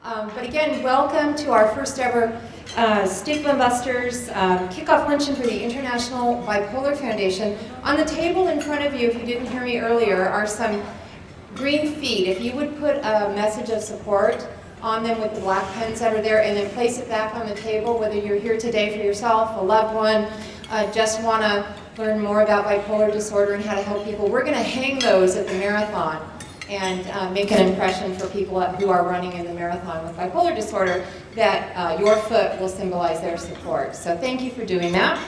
But again, welcome to our first ever Stigma Busters kickoff luncheon for the International Bipolar Foundation. On the table in front of you, if you didn't hear me earlier, are some green feet. If you would put a message of support on them with the black pens that are there and then place it back on the table, whether you're here today for yourself, a loved one, just want to learn more about bipolar disorder and how to help people. We're going to hang those at the marathon and make an impression for people who are running in the marathon with bipolar disorder that your foot will symbolize their support. So thank you for doing that.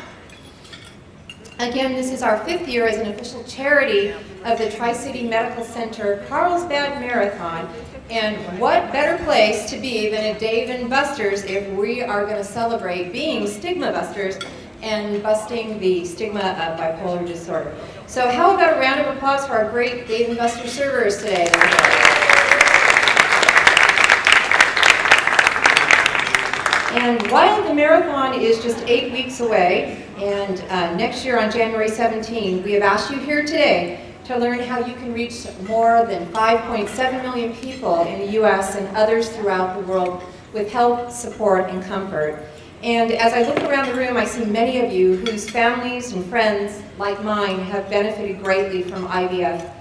Again, this is our 5th year as an official charity of the Tri-City Medical Center Carlsbad Marathon. And what better place to be than a Dave & Buster's if we are going to celebrate being Stigma Busters and busting the stigma of bipolar disorder. So how about a round of applause for our great Dave & Buster servers today? And while the marathon is just 8 weeks away, and next year on January 17, we have asked you here today to learn how you can reach more than 5.7 million people in the U.S. and others throughout the world with help, support, and comfort. And as I look around the room, I see many of you whose families and friends, like mine, have benefited greatly from IBPF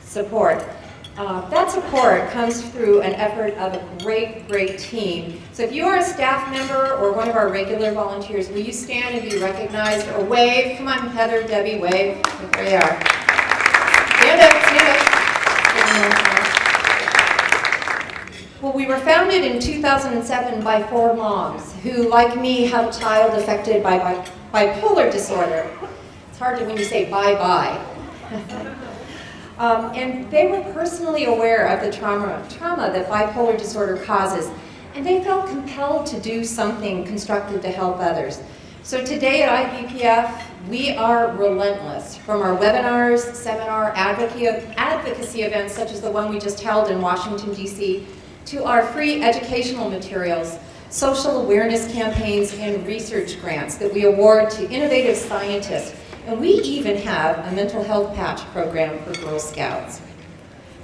support. That support comes through an effort of a great team. So if you are a staff member or one of our regular volunteers, will you stand and be recognized or wave? Come on, Heather, Debbie, wave. There you are. Stand up, stand up. Well, we were founded in 2007 by 4 moms who, like me, have a child affected by bipolar disorder. It's hard when you say bye-bye. And they were personally aware of the trauma that bipolar disorder causes, and they felt compelled to do something constructive to help others. So today at IBPF, we are relentless. From our webinars, seminar, advocacy events such as the one we just held in Washington, D.C., to our free educational materials, social awareness campaigns, and research grants that we award to innovative scientists. And we even have a mental health patch program for Girl Scouts.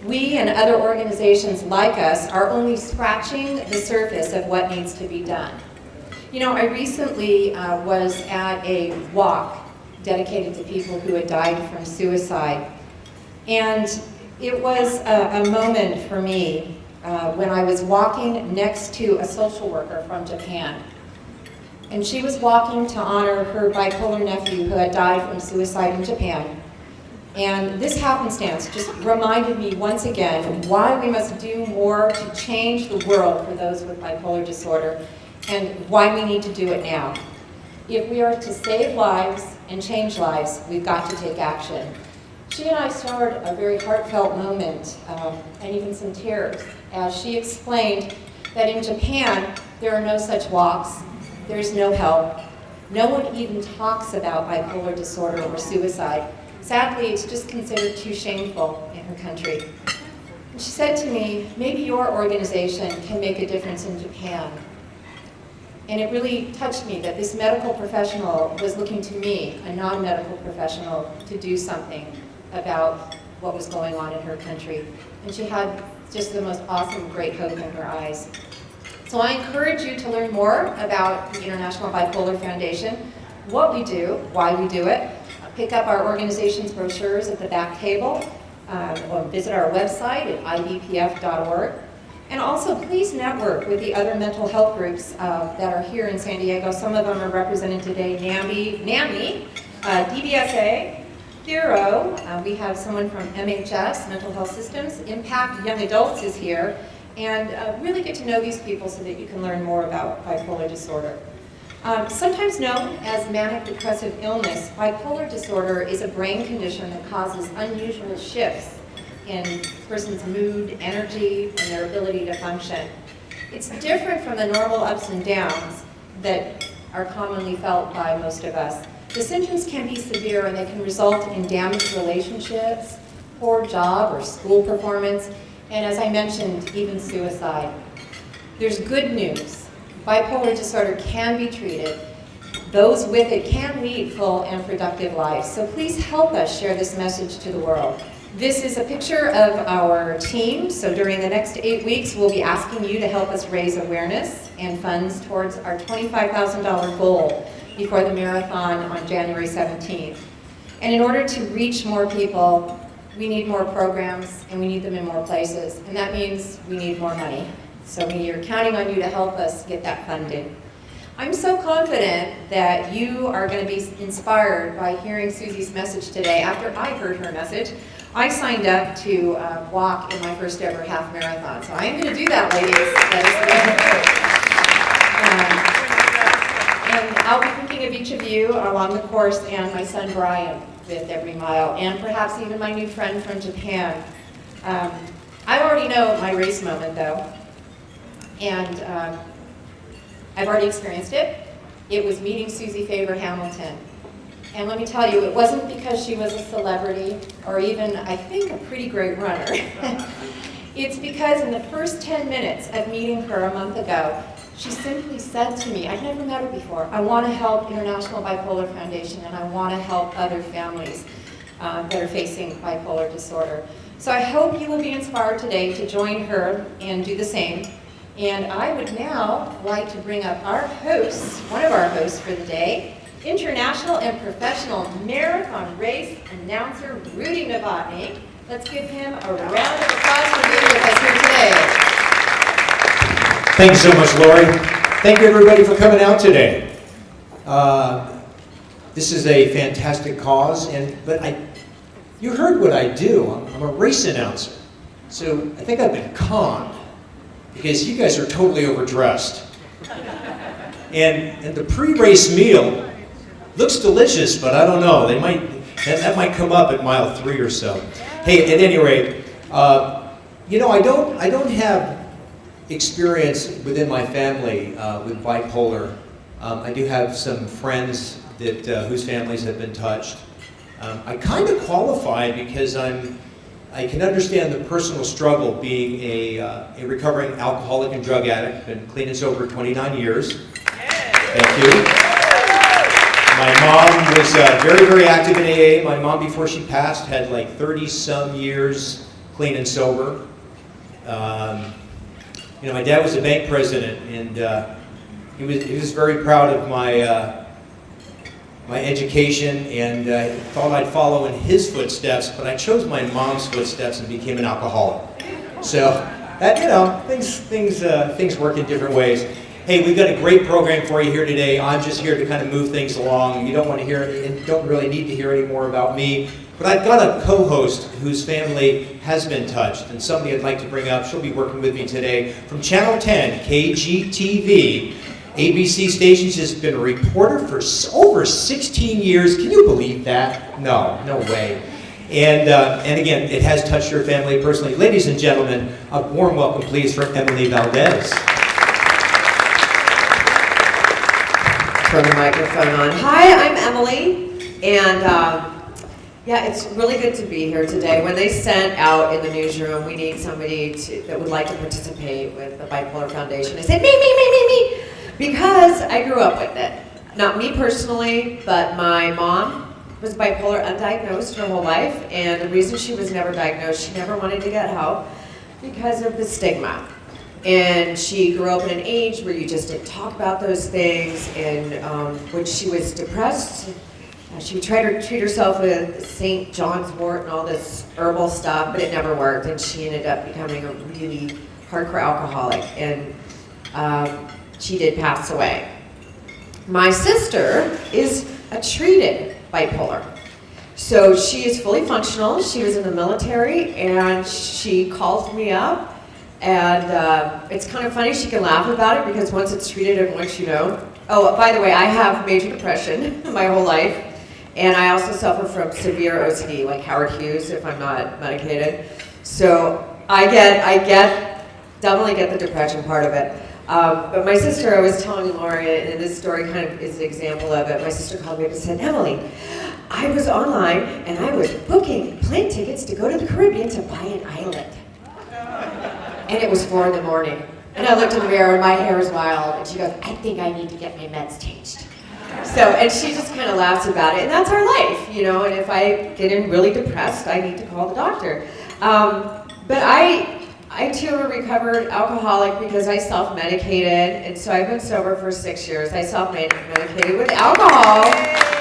We and other organizations like us are only scratching the surface of what needs to be done. You know, I recently was at a walk dedicated to people who had died from suicide. And it was a moment for me when I was walking next to a social worker from Japan. And she was walking to honor her bipolar nephew who had died from suicide in Japan. And this happenstance just reminded me once again why we must do more to change the world for those with bipolar disorder and why we need to do it now. If we are to save lives and change lives, we've got to take action. She and I shared a very heartfelt moment and even some tears as she explained that in Japan there are no such walks. There's no help. No one even talks about bipolar disorder or suicide. Sadly, it's just considered too shameful in her country. And she said to me, maybe your organization can make a difference in Japan. And it really touched me that this medical professional was looking to me, a non-medical professional, to do something about what was going on in her country. And she had just the most awesome, great hope in her eyes. So I encourage you to learn more about the International Bipolar Foundation, what we do, why we do it. Pick up our organization's brochures at the back table, or visit our website at ibpf.org. And also please network with the other mental health groups that are here in San Diego. Some of them are represented today, NAMI, DBSA, Thero, we have someone from MHS, Mental Health Systems, Impact Young Adults is here. And really get to know these people so that you can learn more about bipolar disorder. Sometimes known as manic depressive illness, bipolar disorder is a brain condition that causes unusual shifts in a person's mood, energy, and their ability to function. It's different from the normal ups and downs that are commonly felt by most of us. The symptoms can be severe and they can result in damaged relationships, poor job or school performance, and as I mentioned, even suicide. There's good news. Bipolar disorder can be treated. Those with it can lead full and productive lives. So please help us share this message to the world. This is a picture of our team. So during the next 8 weeks, we'll be asking you to help us raise awareness and funds towards our $25,000 goal before the marathon on January 17th. And in order to reach more people, we need more programs and we need them in more places. And that means we need more money. So we are counting on you to help us get that funded. I'm so confident that you are going to be inspired by hearing Suzy's message today. After I heard her message, I signed up to walk in my first ever half marathon. So I'm going to do that, ladies. And I'll be thinking of each of you along the course, and my son Brian with every mile, and perhaps even my new friend from Japan. I already know my race moment, though, and I've already experienced it. It was meeting Suzy Favor Hamilton. And let me tell you, it wasn't because she was a celebrity or even, I think, a pretty great runner. It's because in the first 10 minutes of meeting her a month ago, she simply said to me, I'd never met her before, I want to help International Bipolar Foundation and I want to help other families that are facing bipolar disorder. So I hope you will be inspired today to join her and do the same. And I would now like to bring up our host, one of our hosts for the day, international and professional marathon race announcer, Rudy Novotny. Let's give him a round of applause for being with us here today. Thanks so much, Lori. Thank you, everybody, for coming out today. This is a fantastic cause, but you heard what I do. I'm a race announcer. So I think I've been conned because you guys are totally overdressed. And the pre-race meal looks delicious, but I don't know. That might come up at mile 3 or so. Hey, at any rate, you know, I don't have experience within my family with bipolar. I do have some friends that whose families have been touched. I kind of qualify because I can understand the personal struggle being a recovering alcoholic and drug addict. Been clean and sober 29 years. Thank you. My mom was very, very active in AA. My mom, before she passed, had like 30-some years clean and sober. You know, my dad was a bank president, and he was very proud of my my education, and I thought I'd follow in his footsteps, but I chose my mom's footsteps and became an alcoholic. So that, you know, things work in different ways. Hey, we've got a great program for you here today. I'm just here to kind of move things along. You don't want to hear, and don't really need to hear any more about me. But I've got a co-host whose family has been touched, and somebody I'd like to bring up. She'll be working with me today from Channel 10, KGTV. ABC station. She's been a reporter for over 16 years. Can you believe that? No way. And again, it has touched your family personally. Ladies and gentlemen, a warm welcome, please, for Emily Valdez. Turn the microphone on. Hi, I'm Emily, and yeah, it's really good to be here today. When they sent out in the newsroom, we need somebody that would like to participate with the Bipolar Foundation, I said, me, because I grew up with it. Not me personally, but my mom was bipolar undiagnosed her whole life, and the reason she was never diagnosed, she never wanted to get help because of the stigma. And she grew up in an age where you just didn't talk about those things, and when she was depressed, she would try to treat herself with St. John's wort and all this herbal stuff, but it never worked, and she ended up becoming a really hardcore alcoholic, and she did pass away. My sister is a treated bipolar. So she is fully functional. She was in the military, and she calls me up, and it's kind of funny. She can laugh about it because once it's treated and once you know. Oh, by the way, I have major depression my whole life, and I also suffer from severe OCD, like Howard Hughes, if I'm not medicated. So I definitely get the depression part of it. But my sister, I was telling Lori, and this story kind of is an example of it. My sister called me up and said, Emily, I was online and I was booking plane tickets to go to the Caribbean to buy an island. And it was 4 a.m. And I looked in the mirror and my hair was wild. And she goes, I think I need to get my meds changed. So, and she just kind of laughs about it, and that's our life, you know, and if I get really depressed, I need to call the doctor. But I too am a recovered alcoholic because I self-medicated, and so I've been sober for 6 years. I self-medicated with alcohol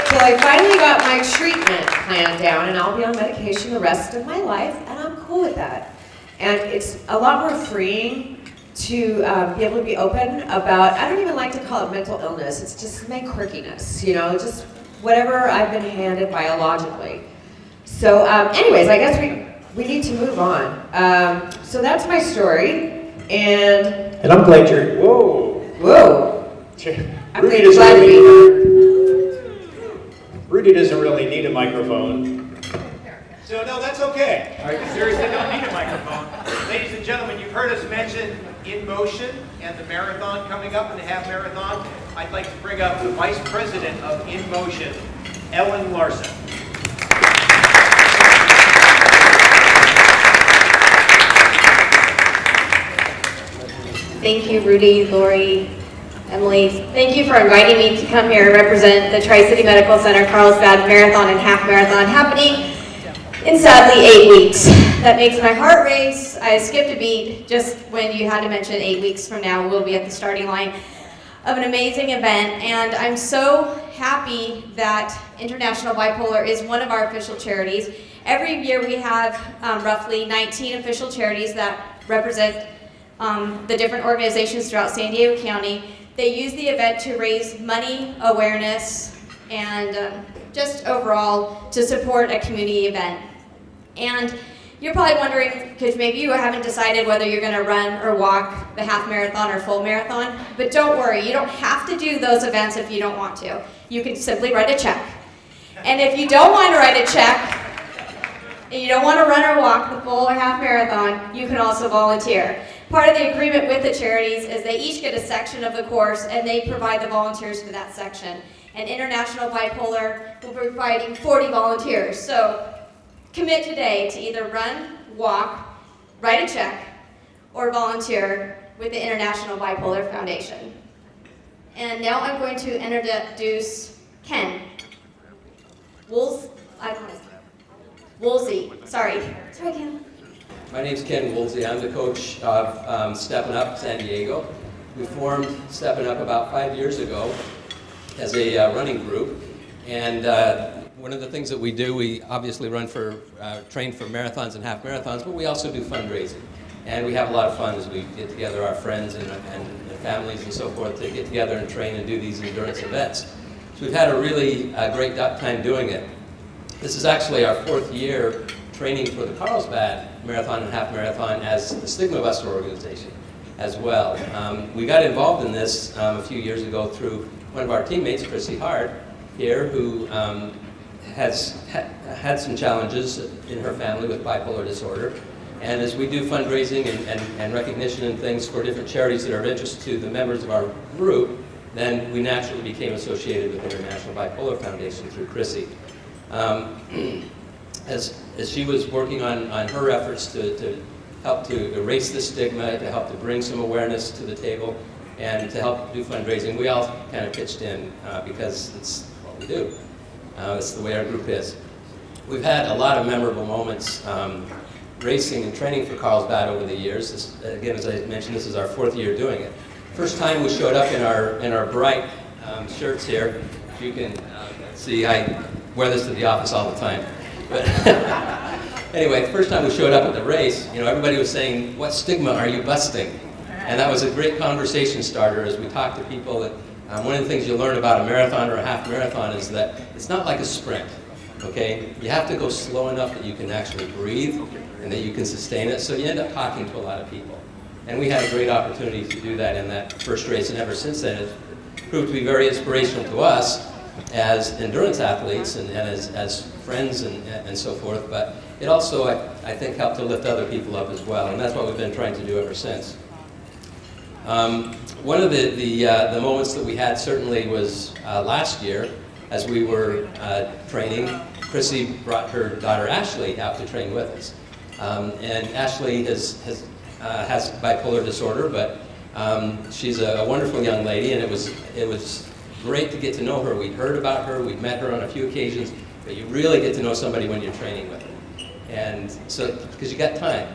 till I finally got my treatment plan down, and I'll be on medication the rest of my life, and I'm cool with that. And it's a lot more freeing to be able to be open about, I don't even like to call it mental illness, it's just my quirkiness, you know, just whatever I've been handed biologically. So anyways, I guess we need to move on. So that's my story, and I'm glad you're, whoa. I'm glad to be here. Rudy doesn't really need a microphone. So no, that's okay. All right, Seriously, don't need a microphone. Ladies and gentlemen, you've heard us mention In Motion and the marathon coming up and the half marathon. I'd like to bring up the Vice President of In Motion, Ellen Larson. Thank you, Rudy, Lori, Emily. Thank you for inviting me to come here and represent the Tri-City Medical Center Carlsbad Marathon and Half Marathon happening in sadly 8 weeks. That makes my heart race. I skipped a beat just when you had to mention 8 weeks from now we'll be at the starting line of an amazing event, and I'm so happy that International Bipolar is one of our official charities. Every year we have roughly 19 official charities that represent the different organizations throughout San Diego County. They use the event to raise money, awareness, and just overall to support a community event. And you're probably wondering, because maybe you haven't decided whether you're going to run or walk the half marathon or full marathon, but don't worry, you don't have to do those events if you don't want to. You can simply write a check. And if you don't want to write a check, and you don't want to run or walk the full or half marathon, you can also volunteer. Part of the agreement with the charities is they each get a section of the course, and they provide the volunteers for that section. And International Bipolar will be providing 40 volunteers. So commit today to either run, walk, write a check, or volunteer with the International Bipolar Foundation. And now I'm going to introduce Ken. Wolsey. Sorry, Ken. My name's Ken Wolsey. I'm the coach of Steppin Up San Diego. We formed Steppin Up about 5 years ago as a running group, and one of the things that we do, we obviously train for marathons and half marathons, but we also do fundraising. And we have a lot of fun as we get together, our friends and families and so forth, to get together and train and do these endurance events. So we've had a really great time doing it. This is actually our 4th year training for the Carlsbad Marathon and Half Marathon as the Stigma Buster organization as well. We got involved in this a few years ago through one of our teammates, Chrisi here, who has had some challenges in her family with bipolar disorder. And as we do fundraising and recognition and things for different charities that are of interest to the members of our group, then we naturally became associated with International Bipolar Foundation through Chrisi. As she was working on her efforts to help to erase the stigma, to help to bring some awareness to the table, and to help do fundraising, we all kind of pitched in because it's what we do. It's the way our group is. We've had a lot of memorable moments racing and training for Carlsbad over the years. Again, as I mentioned, this is our 4th year doing it. First time we showed up in our bright shirts here. You can see I wear this to the office all the time. But anyway, the first time we showed up at the race, everybody was saying, "What stigma are you busting?" And that was a great conversation starter as we talked to people. That one of the things you learn about a marathon or a half marathon is that it's not like a sprint. Okay, you have to go slow enough that you can actually breathe and that you can sustain it. So you end up talking to a lot of people. And we had a great opportunity to do that in that first race, and ever since then it's proved to be very inspirational to us as endurance athletes and as friends and so forth. But it also, I think, helped to lift other people up as well, and that's what we've been trying to do ever since. One of the moments that we had certainly was last year as we were training. Chrisi brought her daughter Ashley out to train with us. And Ashley has bipolar disorder, but she's a wonderful young lady, and it was great to get to know her. We'd heard about her, we'd met her on a few occasions, but you really get to know somebody when you're training with them. And so, because you got time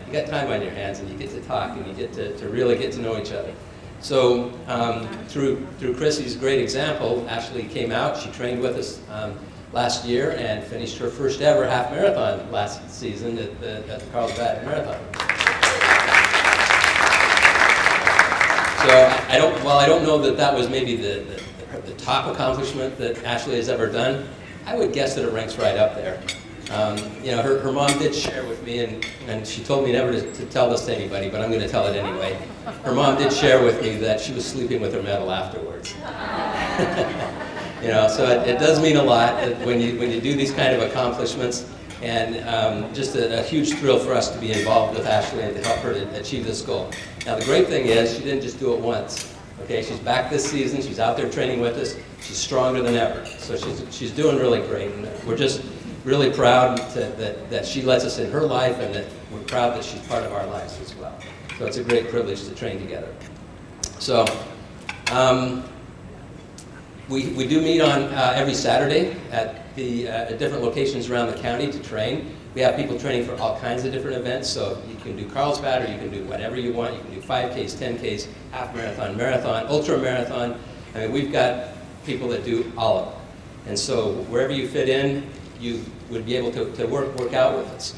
on your hands, and you get to talk, and you get to really get to know each other. So through Chrissy's great example, Ashley came out, she trained with us last year and finished her first ever half marathon last season at the Carlsbad Marathon. So while I don't know that was maybe the top accomplishment that Ashley has ever done, I would guess that it ranks right up there. Her mom did share with me, and she told me never to tell this to anybody, but I'm going to tell it anyway. Her mom did share with me that she was sleeping with her medal afterwards. So it does mean a lot when you do these kind of accomplishments, and just a huge thrill for us to be involved with Ashley and to help her to achieve this goal. Now the great thing is she didn't just do it once. Okay, she's back this season. She's out there training with us. She's stronger than ever. So she's doing really great, and we're just really proud that she lets us in her life, and that we're proud that she's part of our lives as well. So it's a great privilege to train together. So we do meet on every Saturday at different locations around the county to train. We have people training for all kinds of different events, so you can do Carlsbad, or you can do whatever you want. You can do 5Ks, 10Ks, half marathon, marathon, ultra marathon. I mean, we've got people that do all of them. And so wherever you fit in, you would be able to work out with us.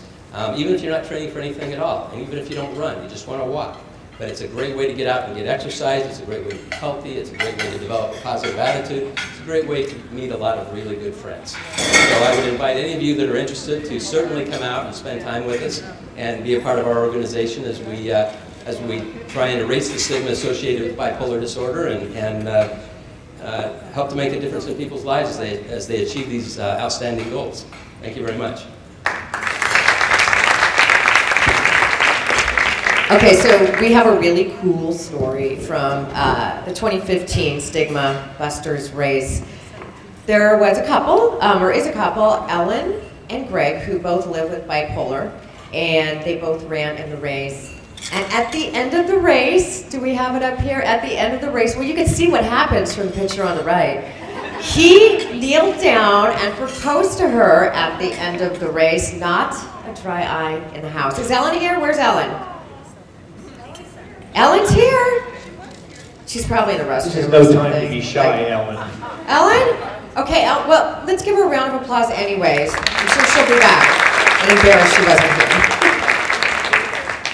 Even if you're not training for anything at all, and even if you don't run, you just want to walk. But it's a great way to get out and get exercise. It's a great way to be healthy. It's a great way to develop a positive attitude. It's a great way to meet a lot of really good friends. So I would invite any of you that are interested to certainly come out and spend time with us and be a part of our organization as we try and erase the stigma associated with bipolar disorder and help to make a difference in people's lives as they achieve these outstanding goals. Thank you very much. Okay, so we have a really cool story from the 2015 Stigma Busters race. There was a couple, is a couple, Ellen and Greg, who both live with bipolar, and they both ran in the race. And at the end of the race, do we have it up here? At the end of the race, well, you can see what happens from the picture on the right. He kneeled down and proposed to her at the end of the race, not a dry eye in the house. Is Ellen here? Where's Ellen? Ellen's here. She's probably in the restroom. This is no time to be shy, Ellen. Ellen? Okay, well, let's give her a round of applause anyways. I'm sure she'll be back and embarrassed she wasn't here.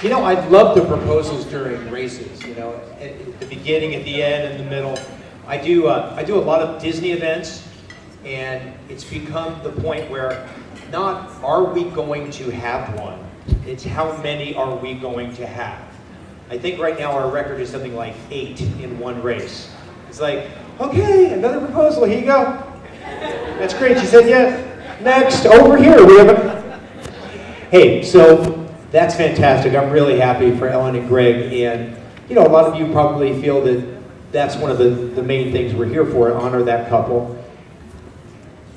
You know, I love the proposals during races, at the beginning, at the end, in the middle. I do a lot of Disney events, and it's become the point where not are we going to have one, it's how many are we going to have. I think right now our record is something like 8 in one race. It's like, okay, another proposal, here you go. That's great, she said yes. Next, over here, we have a... Hey, so that's fantastic. I'm really happy for Ellen and Greg, and a lot of you probably feel that that's one of the main things we're here for, honor that couple.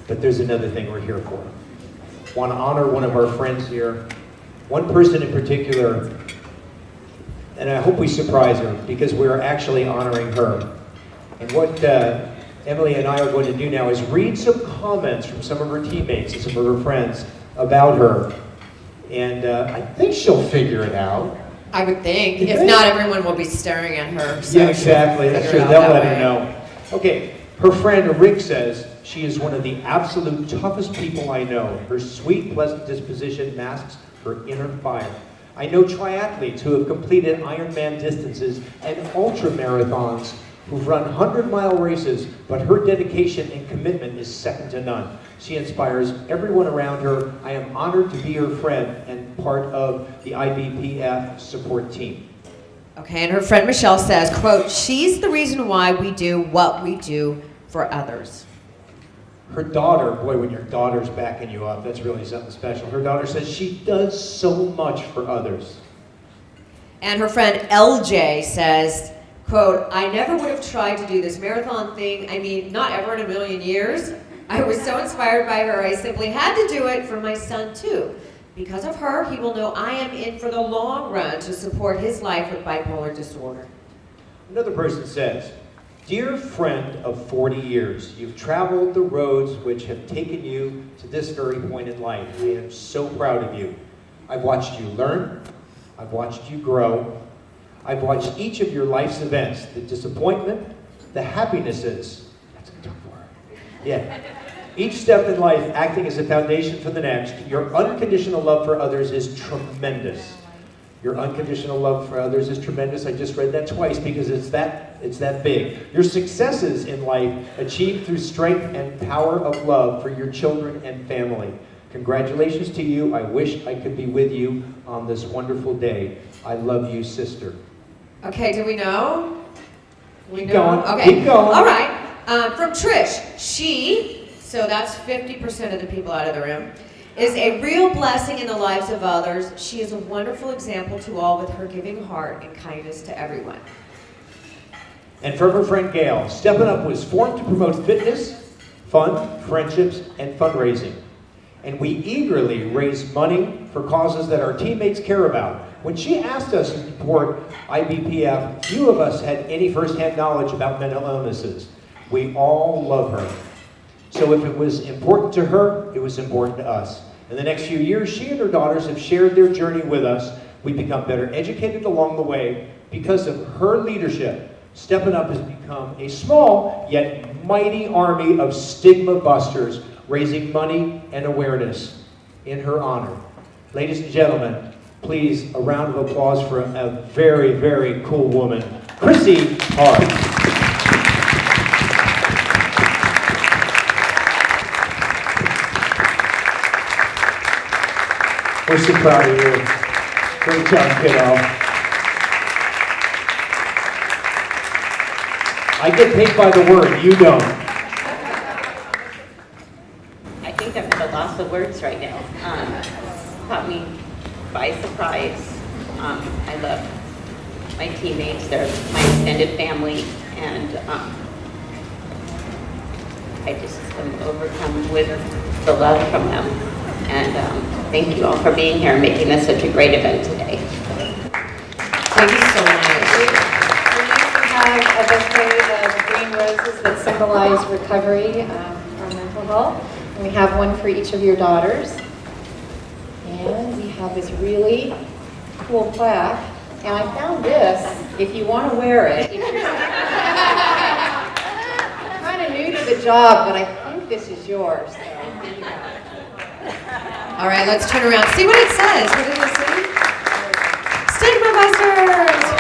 But there's another thing we're here for. Want to honor one of our friends here, one person in particular. And I hope we surprise her, because we're actually honoring her. And what Emily and I are going to do now is read some comments from some of her teammates and some of her friends about her. And I think she'll figure it out. I would think. If not, everyone will be staring at her. So yeah, exactly. That's true. They'll let her know. Okay, her friend Rick says, she is one of the absolute toughest people I know. Her sweet, pleasant disposition masks her inner fire. I know triathletes who have completed Ironman distances and ultra marathons who've run 100-mile races, but her dedication and commitment is second to none. She inspires everyone around her. I am honored to be her friend and part of the IBPF support team. Okay, and her friend Michelle says, quote, she's the reason why we do what we do for others. Her daughter, boy, when your daughter's backing you up, that's really something special. Her daughter says she does so much for others. And her friend LJ says, quote, I never would have tried to do this marathon thing. I mean, not ever in a million years. I was so inspired by her, I simply had to do it for my son too. Because of her, he will know I am in for the long run to support his life with bipolar disorder. Another person says, Dear friend of 40 years, you've traveled the roads which have taken you to this very point in life. I am so proud of you. I've watched you learn. I've watched you grow. I've watched each of your life's events, the disappointment, the happinesses. That's a tough word. Yeah. Each step in life acting as a foundation for the next. Your unconditional love for others is tremendous. Your unconditional love for others is tremendous. I just read that twice because it's that big. Your successes in life achieved through strength and power of love for your children and family. Congratulations to you. I wish I could be with you on this wonderful day. I love you, sister. Okay, do we know? Keep going. Okay. Keep going. All right. From Trish, she, so that's 50% of the people out of the room, is a real blessing in the lives of others. She is a wonderful example to all with her giving heart and kindness to everyone. And from her friend Gail, Steppin Up was formed to promote fitness, fun, friendships, and fundraising. And we eagerly raise money for causes that our teammates care about. When she asked us to support IBPF, few of us had any firsthand knowledge about mental illnesses. We all love her. So if it was important to her, it was important to us. In the next few years, she and her daughters have shared their journey with us. We've become better educated along the way. Because of her leadership, Steppin Up has become a small yet mighty army of stigma busters, raising money and awareness in her honor. Ladies and gentlemen, please, a round of applause for a very, very cool woman, Chrisi Hart. We're so proud of you. Great job, kiddo. I get paid by the word, you don't. I think I'm at a loss of words right now. Caught me by surprise. I love my teammates, they're my extended family, and I just am overcome with the love from them. And thank you all for being here and making this such a great event today. Thank you so much. We have a bouquet of green roses that symbolize recovery from mental health. And we have one for each of your daughters. And we have this really cool plaque. And I found this, if you want to wear it. If you're kind of new to the job, but I think this is yours. So here you go. All right, let's turn around. See what it says. What does it say? Stigma Busters!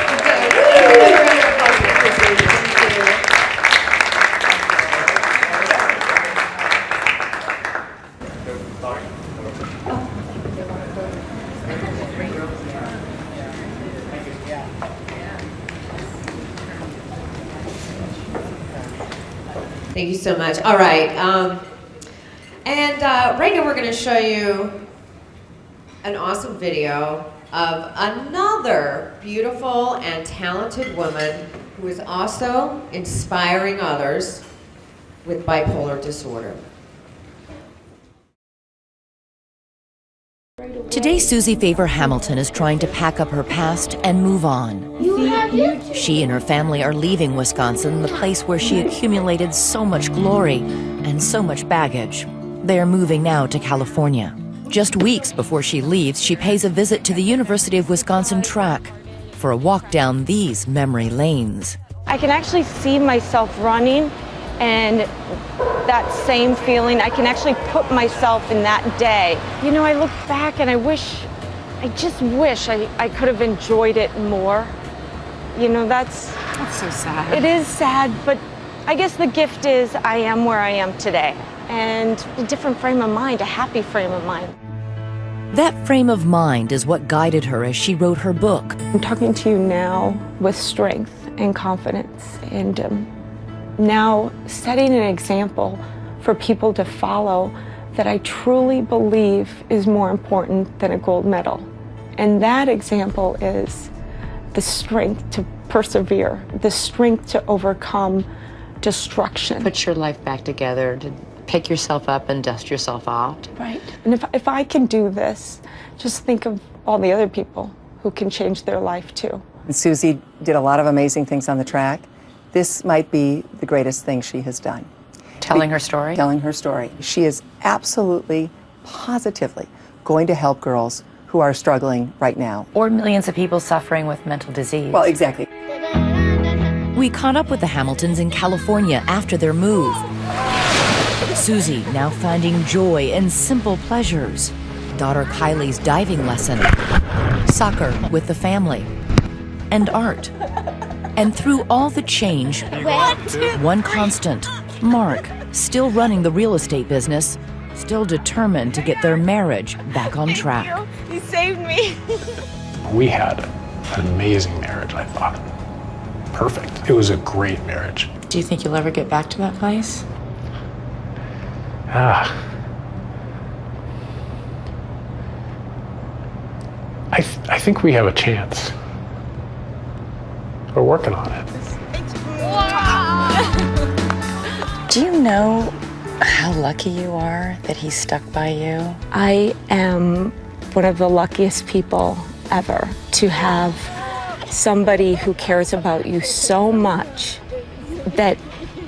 Thank you so much. All right. Right now we're going to show you an awesome video of another beautiful and talented woman who is also inspiring others with bipolar disorder. Today, Suzy Favor Hamilton is trying to pack up her past and move on. She and her family are leaving Wisconsin, the place where she accumulated so much glory and so much baggage. They are moving now to California. Just weeks before she leaves, she pays a visit to the University of Wisconsin track for a walk down these memory lanes. I can actually see myself running, and that same feeling, I can actually put myself in that day. You know, I look back and I just wish I could have enjoyed it more. You know, that's so sad. It is sad, but I guess the gift is I am where I am today. And a different frame of mind, a happy frame of mind. That frame of mind is what guided her as she wrote her book. I'm talking to you now with strength and confidence, and now setting an example for people to follow that I truly believe is more important than a gold medal. And that example is the strength to persevere, the strength to overcome destruction. Put your life back together, to pick yourself up and dust yourself out. Right. And if I can do this, just think of all the other people who can change their life too. And Suzy did a lot of amazing things on the track, this might be the greatest thing she has done. Telling her story? Telling her story. She is absolutely, positively going to help girls who are struggling right now. Or millions of people suffering with mental disease. Well, exactly. We caught up with the Hamiltons in California after their move. Suzy now finding joy in simple pleasures. Daughter Kylie's diving lesson. Soccer with the family. And art. And through all the change, one constant, Mark, still running the real estate business, still determined to get their marriage back on track. You saved me. We had an amazing marriage, I thought. Perfect. It was a great marriage. Do you think you'll ever get back to that place? I think we have a chance. We're working on it. Do you know how lucky you are that he stuck by you? I am one of the luckiest people ever to have somebody who cares about you so much that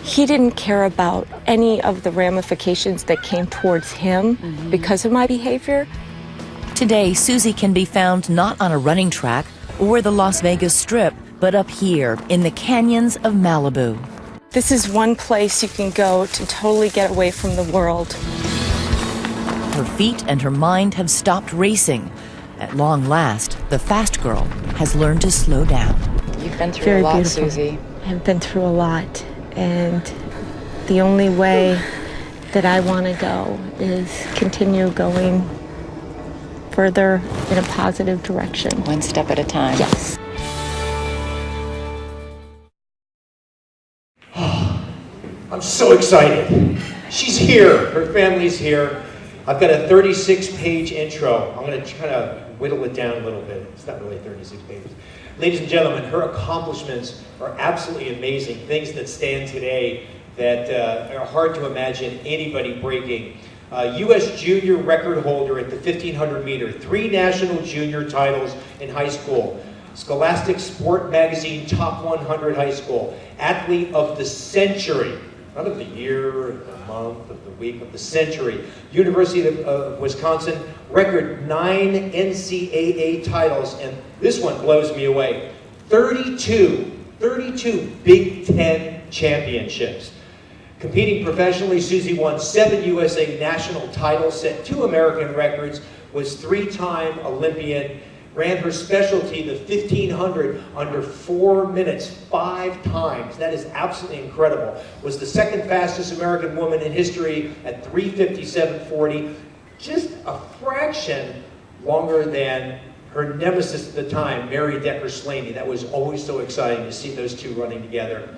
he didn't care about any of the ramifications that came towards him because of my behavior. Today, Suzy can be found not on a running track or the Las Vegas Strip, but up here in the canyons of Malibu. This is one place you can go to totally get away from the world. Her feet and her mind have stopped racing. At long last, the fast girl has learned to slow down. You've been through Very a lot, beautiful. Suzy. I've been through a lot, and the only way that I want to go is continue going further in a positive direction. One step at a time. Yes. I'm so excited. She's here. Her family's here. I've got a 36-page intro. I'm going to try to whittle it down a little bit. It's not really 36 pages. Ladies and gentlemen, her accomplishments are absolutely amazing. Things that stand today that are hard to imagine anybody breaking. U.S. junior record holder at the 1500 meter, 3 national junior titles in high school. Scholastic Sport Magazine Top 100 High School. Athlete of the Century. Not of the year, of the month, of the week, of the century. University of Wisconsin, record 9 NCAA titles, and this one blows me away. 32 Big Ten championships. Competing professionally, Suzy won 7 USA national titles, set 2 American records, was 3-time Olympian, ran her specialty, the 1500, under 4 minutes 5 times. That is absolutely incredible. Was the second fastest American woman in history at 3:57.40, just a fraction longer than her nemesis at the time, Mary Decker-Slaney. That was always so exciting to see those two running together.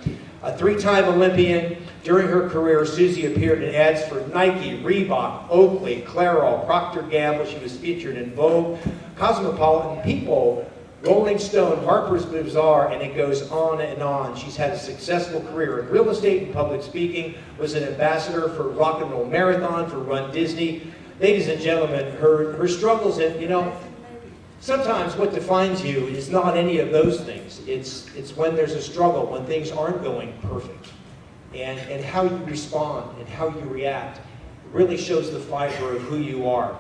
A 3-time Olympian, during her career, Suzy appeared in ads for Nike, Reebok, Oakley, Clairol, Procter & Gamble. She was featured in Vogue, Cosmopolitan, People, Rolling Stone, Harper's Bazaar, and it goes on and on. She's had a successful career in real estate and public speaking, was an ambassador for Rock and Roll Marathon, for Run Disney. Ladies and gentlemen, her struggles, and sometimes what defines you is not any of those things. It's when there's a struggle, when things aren't going perfect. And how you respond and how you react really shows the fiber of who you are.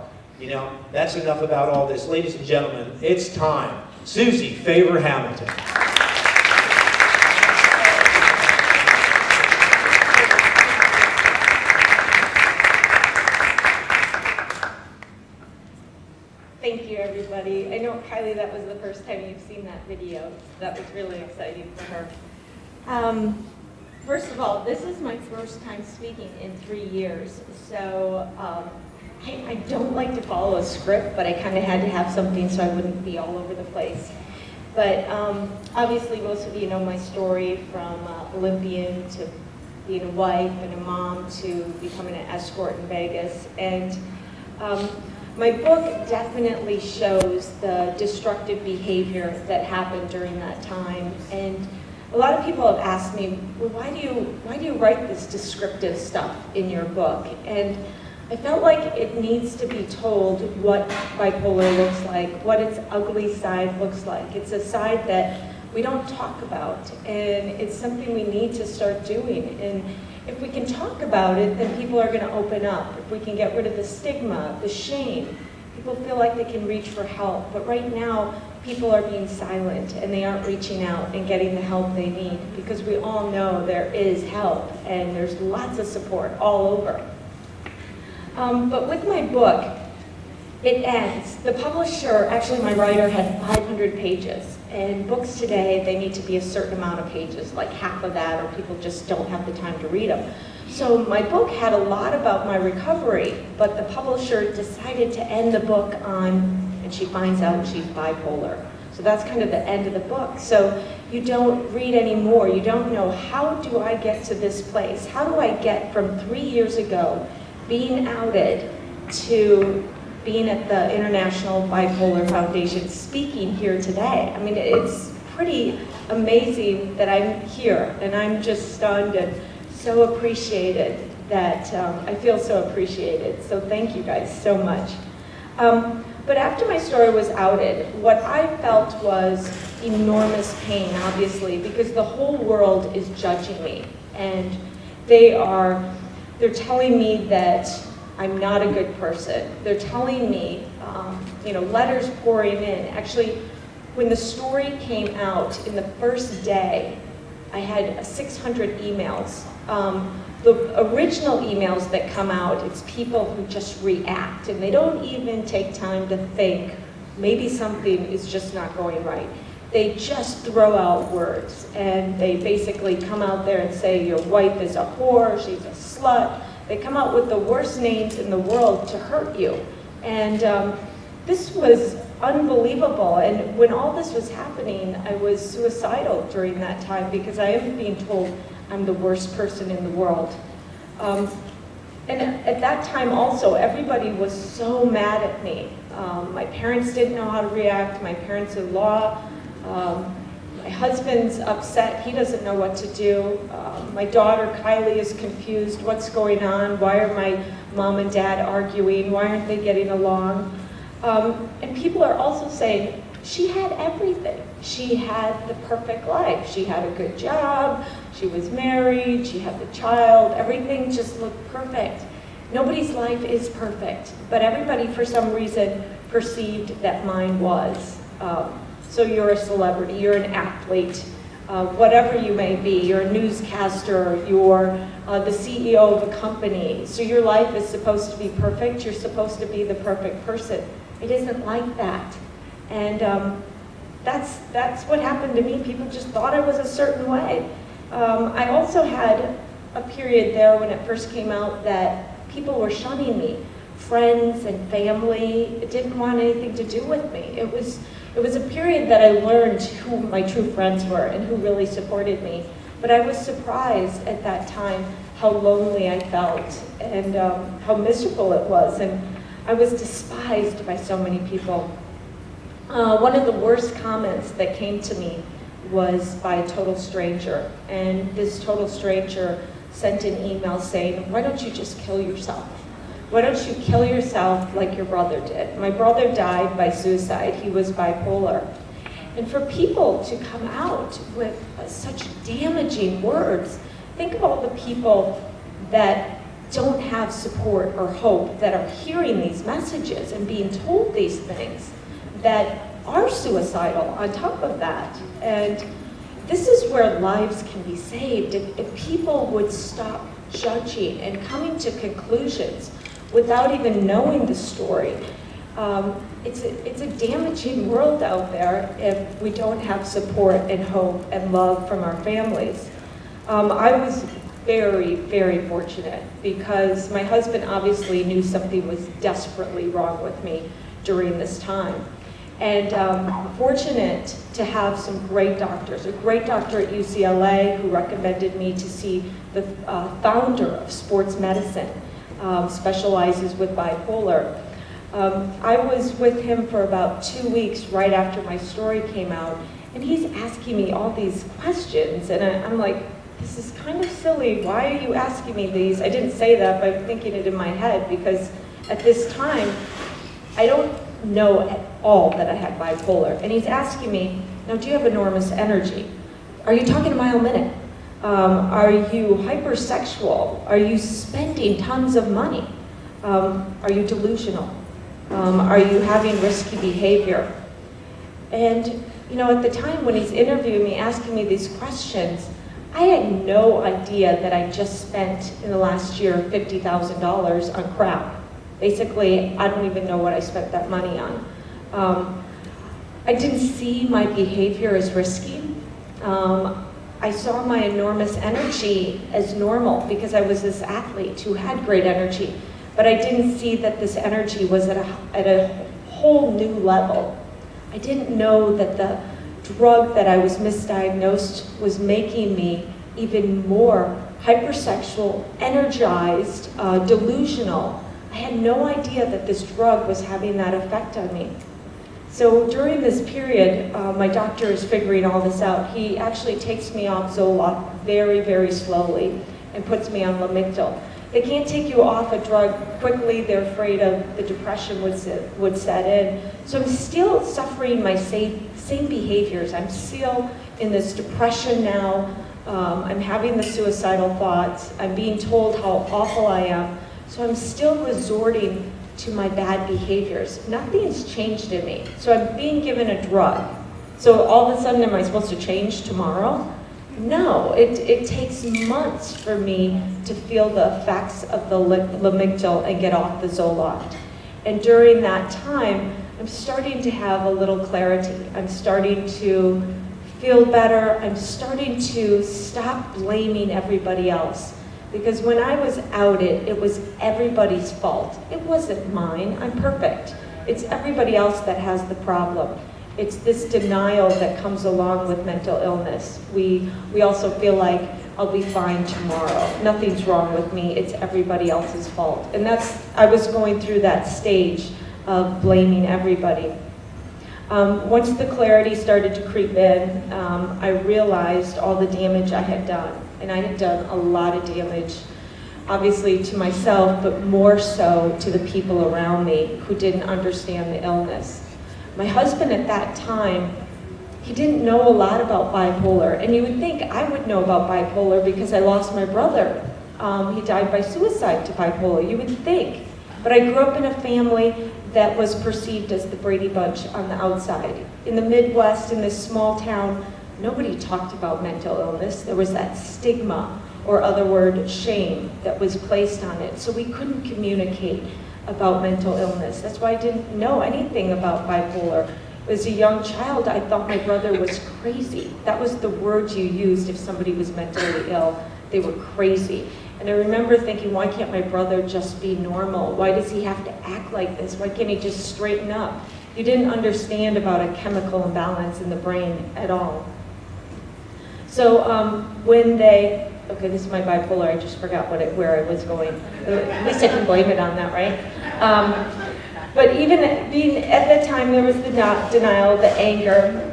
That's enough about all this. Ladies and gentlemen, it's time. Suzy Favor Hamilton. Thank you, everybody. I know, Kylie, that was the first time you've seen that video. That was really exciting for her. First of all, this is my first time speaking in 3 years, so I don't like to follow a script, but I kind of had to have something so I wouldn't be all over the place. But obviously, most of you know my story, from Olympian to being a wife and a mom to becoming an escort in Vegas. And my book definitely shows the destructive behavior that happened during that time. And a lot of people have asked me, well, why do you write this descriptive stuff in your book? And I felt like it needs to be told what bipolar looks like, what its ugly side looks like. It's a side that we don't talk about, and it's something we need to start doing. And if we can talk about it, then people are going to open up. If we can get rid of the stigma, the shame, people feel like they can reach for help. But right now, people are being silent and they aren't reaching out and getting the help they need, because we all know there is help and there's lots of support all over. But with my book, it ends. The publisher, actually my writer, had 500 pages. And books today, they need to be a certain amount of pages, like half of that, or people just don't have the time to read them. So my book had a lot about my recovery, but the publisher decided to end the book on, and she finds out she's bipolar. So that's kind of the end of the book. So you don't read anymore. You don't know, how do I get to this place? How do I get from 3 years ago, being outed, to being at the International Bipolar Foundation, speaking here today? I mean, it's pretty amazing that I'm here, and I'm just stunned and so appreciated that I feel so appreciated. So thank you guys so much. But after my story was outed, what I felt was enormous pain, obviously, because the whole world is judging me, and they're telling me that I'm not a good person. They're telling me, letters pouring in. Actually, when the story came out in the first day, I had 600 emails. The original emails that come out, it's people who just react, and they don't even take time to think, maybe something is just not going right. They just throw out words, and they basically come out there and say, your wife is a whore, she's a slut. They come out with the worst names in the world to hurt you. And this was unbelievable. And when all this was happening, I was suicidal during that time, because I am being told I'm the worst person in the world. And at that time also, everybody was so mad at me. My parents didn't know how to react, my parents-in-law. My husband's upset, he doesn't know what to do. My daughter, Kylie, is confused. What's going on? Why are my mom and dad arguing? Why aren't they getting along? And people are also saying, she had everything. She had the perfect life. She had a good job, she was married, she had the child, everything just looked perfect. Nobody's life is perfect, but everybody for some reason perceived that mine was. So you're a celebrity, you're an athlete, whatever you may be, you're a newscaster, you're the CEO of a company, so your life is supposed to be perfect, you're supposed to be the perfect person. It isn't like that. And that's what happened to me. People just thought I was a certain way. I also had a period there when it first came out that people were shunning me. Friends and family didn't want anything to do with me. It was a period that I learned who my true friends were and who really supported me. But I was surprised at that time how lonely I felt and how miserable it was. And I was despised by so many people. One of the worst comments that came to me was by a total stranger. And this total stranger sent an email saying, why don't you just kill yourself? Why don't you kill yourself like your brother did? My brother died by suicide. He was bipolar. And for people to come out with such damaging words, think of all the people that don't have support or hope, that are hearing these messages and being told these things, that are suicidal on top of that. And this is where lives can be saved. If people would stop judging and coming to conclusions without even knowing the story. It's a damaging world out there if we don't have support and hope and love from our families. I was very, very fortunate because my husband obviously knew something was desperately wrong with me during this time. And fortunate to have some great doctors. A great doctor at UCLA who recommended me to see the founder of sports medicine, specializes with bipolar. I was with him for about 2 weeks right after my story came out, and he's asking me all these questions, and I'm like, this is kind of silly. Why are you asking me these? I didn't say that, but I'm thinking it in my head because at this time, I don't know at all that I had bipolar. And he's asking me, Now, do you have enormous energy? Are you talking a mile a minute? Are you hypersexual? Are you spending tons of money? Are you delusional? Are you having risky behavior? And, you know, at the time when he's interviewing me, asking me these questions, I had no idea that I just spent in the last year $50,000 on crap. Basically, I don't even know what I spent that money on. I didn't see my behavior as risky. I saw my enormous energy as normal because I was this athlete who had great energy. But I didn't see that this energy was at a whole new level. I didn't know that the drug that I was misdiagnosed was making me even more hypersexual, energized, delusional. I had no idea that this drug was having that effect on me. So during this period, my doctor is figuring all this out. He actually takes me off Zoloft very, very slowly and puts me on Lamictal. They can't take you off a drug quickly. They're afraid of the depression would set in. So I'm still suffering my same behaviors. I'm still in this depression now. I'm having the suicidal thoughts. I'm being told how awful I am. So I'm still resorting to my bad behaviors. Nothing's changed in me. So I'm being given a drug. So all of a sudden, am I supposed to change tomorrow? No, it takes months for me to feel the effects of the Lamictal and get off the Zoloft. And during that time, I'm starting to have a little clarity. I'm starting to feel better. I'm starting to stop blaming everybody else. Because when I was outed, it was everybody's fault. It wasn't mine. I'm perfect. It's everybody else that has the problem. It's this denial that comes along with mental illness. We also feel like I'll be fine tomorrow. Nothing's wrong with me. It's everybody else's fault. And I was going through that stage of blaming everybody. Once the clarity started to creep in, I realized all the damage I had done. And I had done a lot of damage, obviously to myself, but more so to the people around me who didn't understand the illness. My husband at that time, he didn't know a lot about bipolar, and you would think I would know about bipolar because I lost my brother. He died by suicide to bipolar, you would think. But I grew up in a family that was perceived as the Brady Bunch on the outside. In the Midwest, in this small town, nobody talked about mental illness. There was that stigma, or other word, shame, that was placed on it. So we couldn't communicate about mental illness. That's why I didn't know anything about bipolar. As a young child, I thought my brother was crazy. That was the word you used if somebody was mentally ill. They were crazy. And I remember thinking, why can't my brother just be normal? Why does he have to act like this? Why can't he just straighten up? You didn't understand about a chemical imbalance in the brain at all. So okay, this is my bipolar, I just forgot where I was going. At least I can blame it on that, right? But even being, at that time, there was the denial, the anger,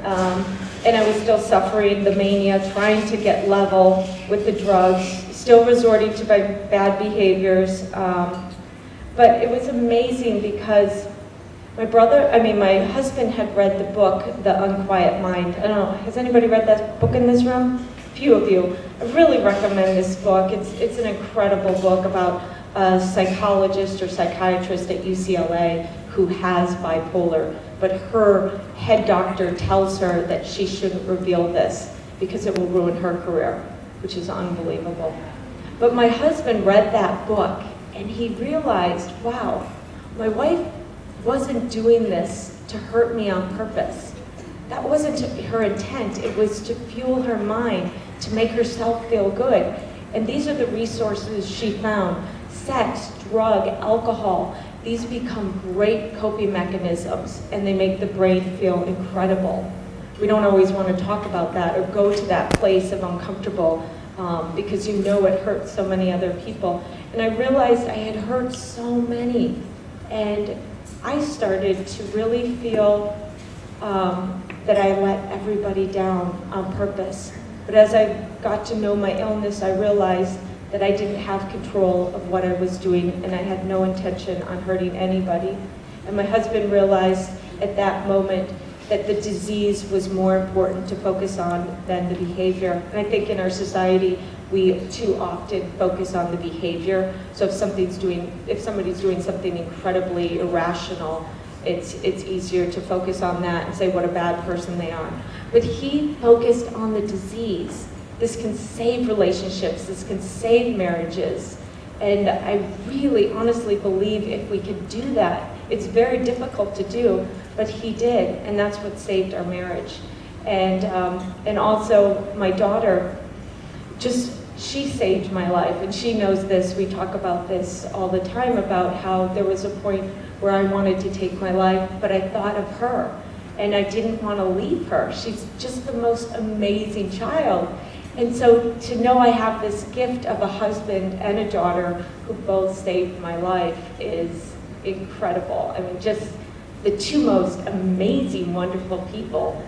and I was still suffering the mania, trying to get level with the drugs, still resorting to my bad behaviors. But it was amazing because my husband had read the book, The Unquiet Mind. I don't know, has anybody read that book in this room? A few of you. I really recommend this book. It's an incredible book about a psychologist or psychiatrist at UCLA who has bipolar, but her head doctor tells her that she shouldn't reveal this because it will ruin her career, which is unbelievable. But my husband read that book and he realized, wow, my wife wasn't doing this to hurt me on purpose. That wasn't her intent. It was to fuel her mind, to make herself feel good. And these are the resources she found. Sex, drug, alcohol, these become great coping mechanisms and they make the brain feel incredible. We don't always want to talk about that or go to that place of uncomfortable because you know it hurts so many other people. And I realized I had hurt so many. And I started to really feel that I let everybody down on purpose. But as I got to know my illness, I realized that I didn't have control of what I was doing and I had no intention on hurting anybody. And my husband realized at that moment that the disease was more important to focus on than the behavior. And I think in our society, we too often focus on the behavior. So if somebody's doing something incredibly irrational, it's easier to focus on that and say what a bad person they are. But he focused on the disease. This can save relationships, this can save marriages. And I really honestly believe if we could do that, it's very difficult to do, but he did, and that's what saved our marriage. And also my daughter, she saved my life, and she knows this. We talk about this all the time, about how there was a point where I wanted to take my life, but I thought of her, and I didn't want to leave her. She's just the most amazing child. And so to know I have this gift of a husband and a daughter who both saved my life is incredible. I mean, just the two most amazing, wonderful people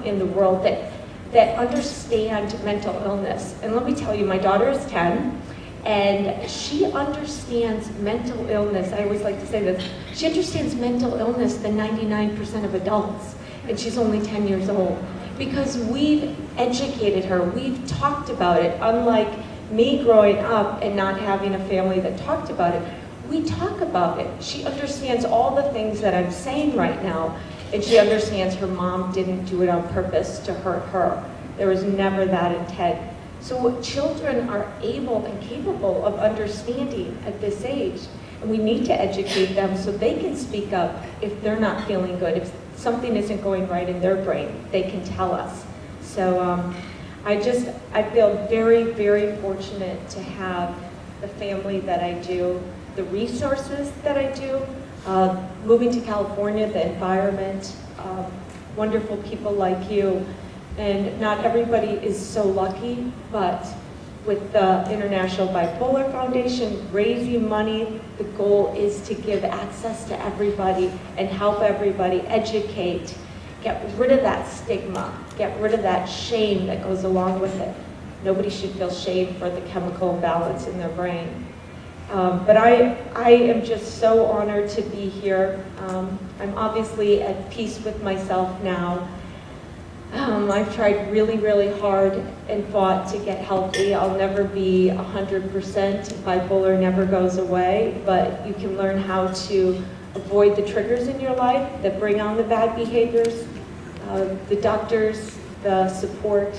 in the world that understand mental illness. And let me tell you, my daughter is 10, and she understands mental illness. I always like to say this. She understands mental illness than 99% of adults, and she's only 10 years old. Because we've educated her, we've talked about it. Unlike me growing up and not having a family that talked about it, we talk about it. She understands all the things that I'm saying right now, and she understands her mom didn't do it on purpose to hurt her. There was never that intent. So children are able and capable of understanding at this age, and we need to educate them so they can speak up if they're not feeling good. If something isn't going right in their brain, they can tell us. So I feel very, very fortunate to have the family that I do, the resources that I do, moving to California, the environment, wonderful people like you. And not everybody is so lucky, but with the International Bipolar Foundation raising money, the goal is to give access to everybody and help everybody, educate, get rid of that stigma, get rid of that shame that goes along with it. Nobody should feel shame for the chemical imbalance in their brain. But I am just so honored to be here. I'm obviously at peace with myself now. I've tried really, really hard and fought to get healthy. I'll never be 100%. Bipolar never goes away, but you can learn how to avoid the triggers in your life that bring on the bad behaviors. The doctors, the support,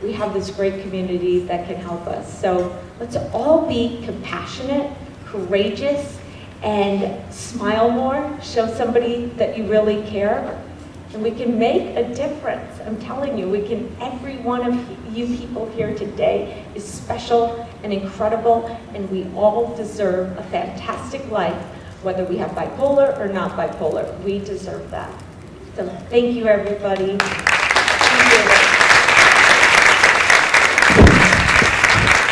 we have this great community that can help us. So let's all be compassionate, courageous, and smile more. Show somebody that you really care. And we can make a difference. I'm telling you, every one of you people here today is special and incredible, and we all deserve a fantastic life, whether we have bipolar or not bipolar. We deserve that. So thank you, everybody.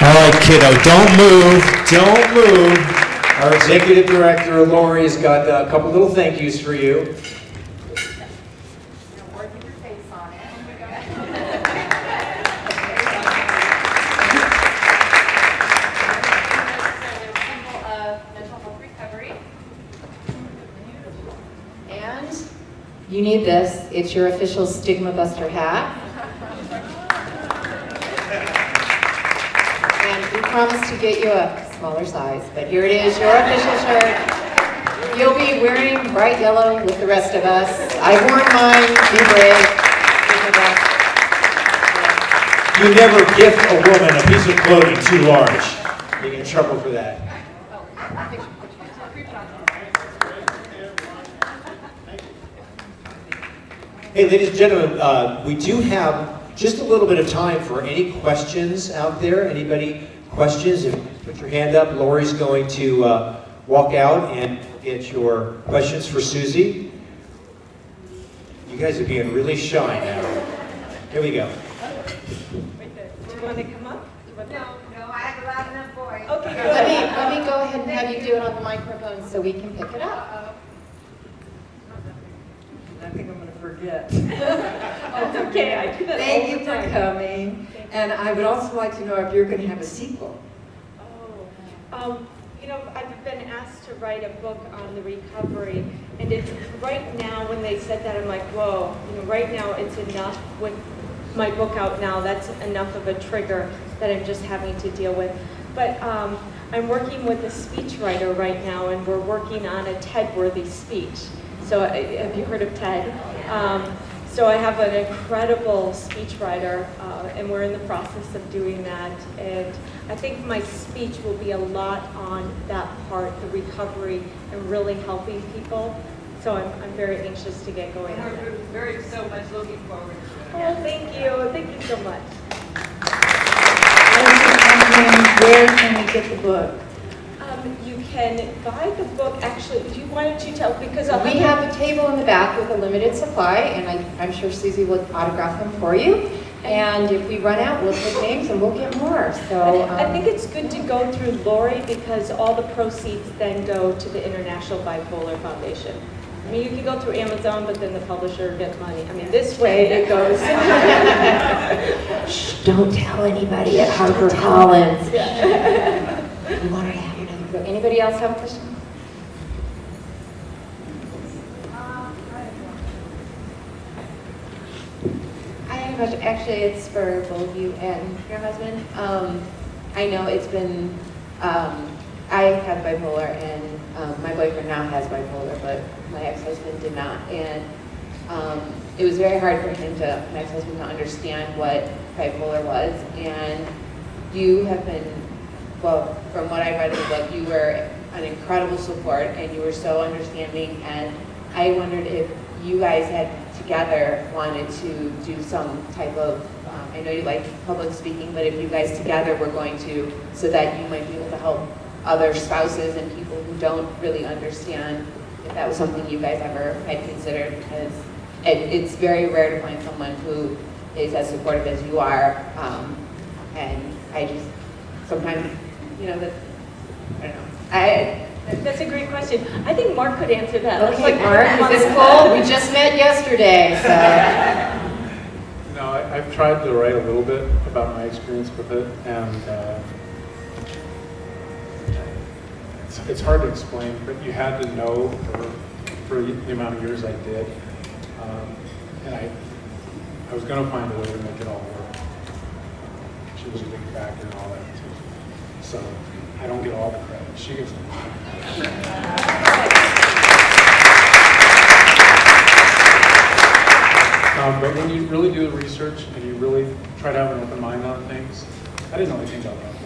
All right, kiddo, don't move. Our executive director, Lori's got a couple little thank yous for you. You need this. It's your official Stigma Buster hat. And we promised to get you a smaller size, but here it is, your official shirt. You'll be wearing bright yellow with the rest of us. I've worn mine. Be brave. You never gift a woman a piece of clothing too large. You get in trouble for that. Hey, ladies and gentlemen, we do have just a little bit of time for any questions out there. Anybody questions? If you put your hand up, Lori's going to walk out and get your questions for Suzy. You guys are being really shy now. Here we go. Do you want to come up? No, I have a loud enough voice. Okay. Let me go ahead and have you do it on the microphone so we can pick it up. I think I'm going to forget. That's okay, I do that Thank all you the for time. coming. And I would also like to know if you're going to have a sequel. You know, I've been asked to write a book on the recovery, and it's right now when they said that, I'm like, whoa, you know, right now it's enough with my book out now, that's enough of a trigger that I'm just having to deal with. But I'm working with a speechwriter right now, and we're working on a TED-worthy speech. So have you heard of TED? So I have an incredible speechwriter, and we're in the process of doing that. And I think my speech will be a lot on that part, the recovery, and really helping people. So I'm very anxious to get going on that. We're very so much looking forward to it. Oh, thank you. Thank you so much. Where can we get the book? You can buy the book, actually, why don't you tell, because We have a table in the back with a limited supply, and I'm sure Suzy will autograph them for you. And if we run out, we'll take names and we'll get more. So I think it's good to go through Lori because all the proceeds then go to the International Bipolar Foundation. I mean, you can go through Amazon, but then the publisher gets money. I mean, this way it goes. Shh, don't tell anybody at HarperCollins. We want her to have another book. Anybody else have a question? I have a question. Actually, it's for both you and your husband. I know it's been, I have bipolar, and my boyfriend now has bipolar, but my ex-husband did not. And it was very hard for him to, my ex-husband, to understand what bipolar was. And you have been, well, from what I read in the book, you were an incredible support, and you were so understanding. And I wondered if you guys had together wanted to do some type of, I know you like public speaking, but if you guys together were going to, so that you might be able to help other spouses and people who don't really understand, if that was something you guys ever had considered, because it's very rare to find someone who is as supportive as you are. And I just, sometimes, you know, that, I don't know. That's a great question. I think Mark could answer that. Okay, Mark, is this cool? We just met yesterday, so. No, I've tried to write a little bit about my experience with it, and it's hard to explain, but you had to know for the amount of years I did, and I was going to find a way to make it all work. She was a big factor in all that too. So I don't get all the credit. She gets the credit. But when you really do the research and you really try to have an open mind on things, I didn't know anything about bipolar.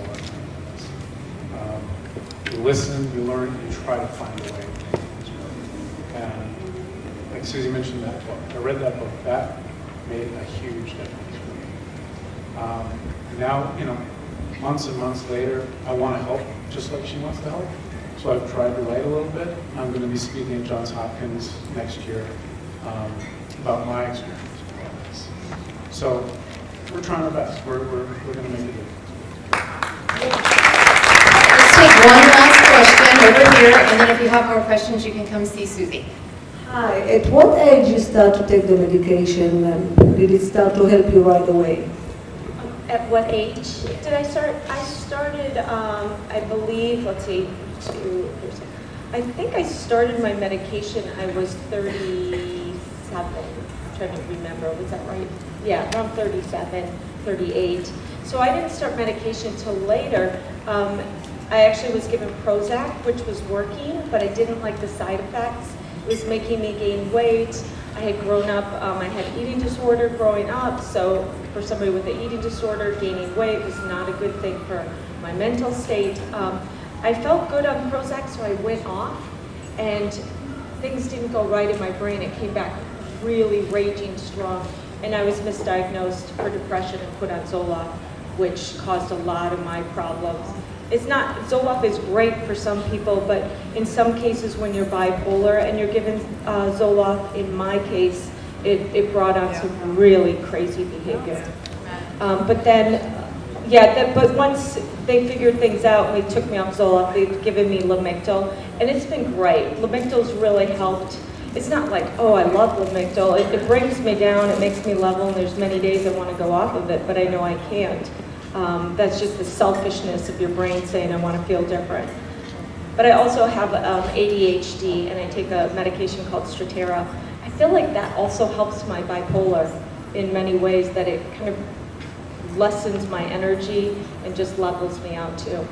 You listen, you learn, you try to find a way to make things work. And like Suzy mentioned that book, I read that book. That made a huge difference for me. Now, you know, months and months later, I want to help just like she wants to help. So I've tried to write a little bit. I'm going to be speaking at Johns Hopkins next year about my experience with all this. So we're trying our best. We're going to make a difference. Let's take one last question over here, and then if you have more questions, you can come see Suzy. Hi, at what age you start to take the medication, and did it start to help you right away? At what age did I start? I started, I believe, let's see, I think I started my medication, I was 37. I'm trying to remember, was that right? Yeah, around 37, 38. So I didn't start medication till later. I actually was given Prozac, which was working, but I didn't like the side effects. It was making me gain weight. I had grown up, I had eating disorder growing up, so for somebody with an eating disorder, gaining weight was not a good thing for my mental state. I felt good on Prozac, so I went off, and things didn't go right in my brain. It came back really raging strong, and I was misdiagnosed for depression and put on Zoloft, which caused a lot of my problems. It's not, Zoloft is great for some people, but in some cases when you're bipolar and you're given Zoloft, in my case, it brought on some really crazy behavior. But then, but once they figured things out and they took me off Zoloft, they've given me Lamictal, and it's been great. Lamictal's really helped. It's not like, oh, I love Lamictal. It brings me down, it makes me level, and there's many days I want to go off of it, but I know I can't. That's just the selfishness of your brain saying, I want to feel different. But I also have ADHD, and I take a medication called Strattera. I feel like that also helps my bipolar in many ways, that it kind of lessens my energy and just levels me out too.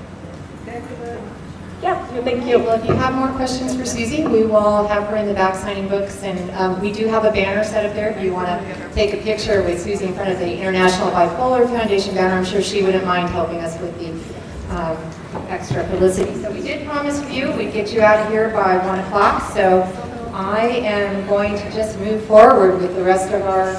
Yeah, thank you. Well, if you have more questions for Suzy, we will have her in the back signing books, and we do have a banner set up there if you want to take a picture with Suzy in front of the International Bipolar Foundation banner. I'm sure she wouldn't mind helping us with the extra publicity. So we did promise you we'd get you out of here by 1 o'clock, so I am going to just move forward with the rest of our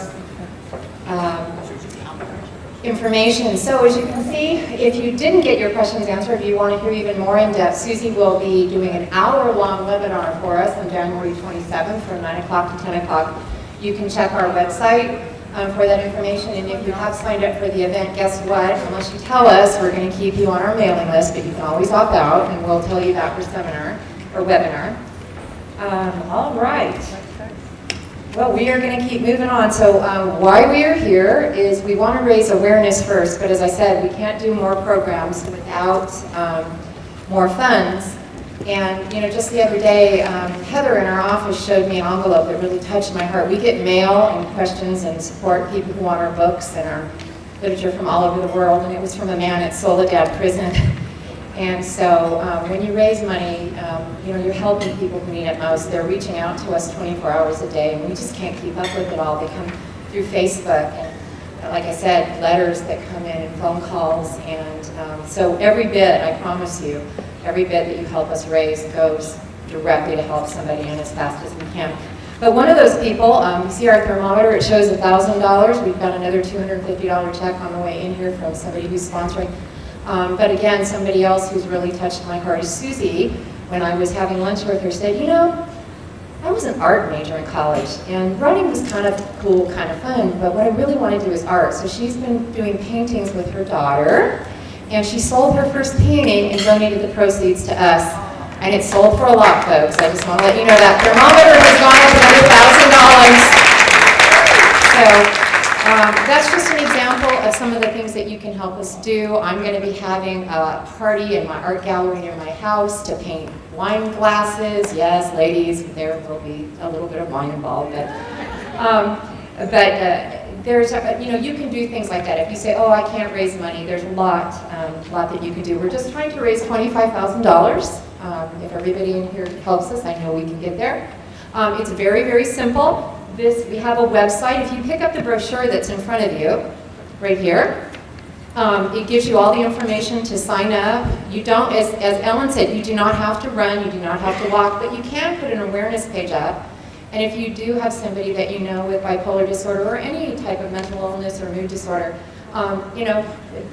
information. So as you can see, if you didn't get your questions answered, if you want to hear even more in depth, Suzy will be doing an hour-long webinar for us on January 27th from 9 o'clock to 10 o'clock. You can check our website for that information, and if you have signed up for the event, guess what? Unless you tell us, we're going to keep you on our mailing list, but you can always opt out, and we'll tell you that for seminar or webinar. All right. Well, we are going to keep moving on. So why we are here is we want to raise awareness first, but as I said, we can't do more programs without more funds. And, you know, just the other day, Heather in our office showed me an envelope that really touched my heart. We get mail and questions and support people who want our books and our literature from all over the world, and it was from a man at Soledad Prison. And so when you raise money, you know, you're helping people who need it most. They're reaching out to us 24 hours a day, and we just can't keep up with it all. They come through Facebook, and like I said, letters that come in and phone calls. And so every bit, I promise you, every bit that you help us raise goes directly to help somebody in as fast as we can. But one of those people, you see our thermometer, it shows $1,000. We've got another $250 check on the way in here from somebody who's sponsoring. But again, somebody else who's really touched my heart is Suzy. When I was having lunch with her, said, you know, I was an art major in college, and writing was kind of cool, kind of fun, but what I really want to do is art. So she's been doing paintings with her daughter, and she sold her first painting and donated the proceeds to us. And it sold for a lot, folks. I just want to let you know that thermometer has gone up another $1,000. So that's just an example of some of the things that you can help us do. I'm going to be having a party in my art gallery near my house to paint wine glasses. Yes, ladies, there will be a little bit of wine involved, but there's, you know, you can do things like that. If you say, oh, I can't raise money, there's a lot that you can do. We're just trying to raise $25,000. If everybody in here helps us, I know we can get there. It's very, very simple. We have a website. If you pick up the brochure that's in front of you, right here, it gives you all the information to sign up. You don't, as Ellen said, you do not have to run, you do not have to walk, but you can put an awareness page up. And if you do have somebody that you know with bipolar disorder or any type of mental illness or mood disorder, you know,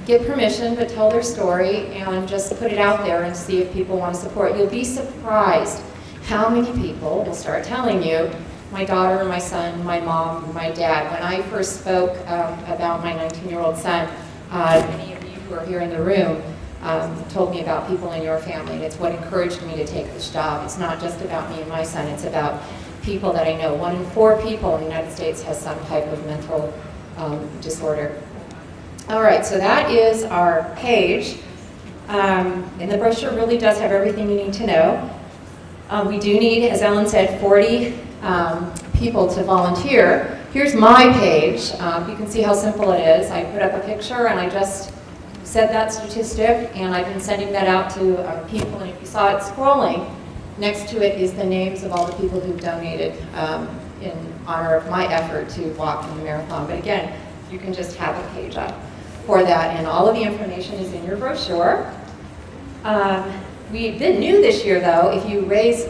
get permission, but tell their story and just put it out there and see if people want to support. You'll be surprised how many people will start telling you, my daughter, my son, my mom, my dad. When I first spoke about my 19-year-old son, many of you who are here in the room told me about people in your family, and it's what encouraged me to take this job. It's not just about me and my son, it's about people that I know. 1 in 4 people in the United States has some type of mental disorder. All right, so that is our page. And the brochure really does have everything you need to know. We do need, as Ellen said, 40 people to volunteer. Here's my page. You can see how simple it is. I put up a picture and I just said that statistic, and I've been sending that out to people, and if you saw it scrolling, next to it is the names of all the people who've donated in honor of my effort to walk in the marathon. But again, you can just have a page up for that, and all of the information is in your brochure. We did new this year, though. If you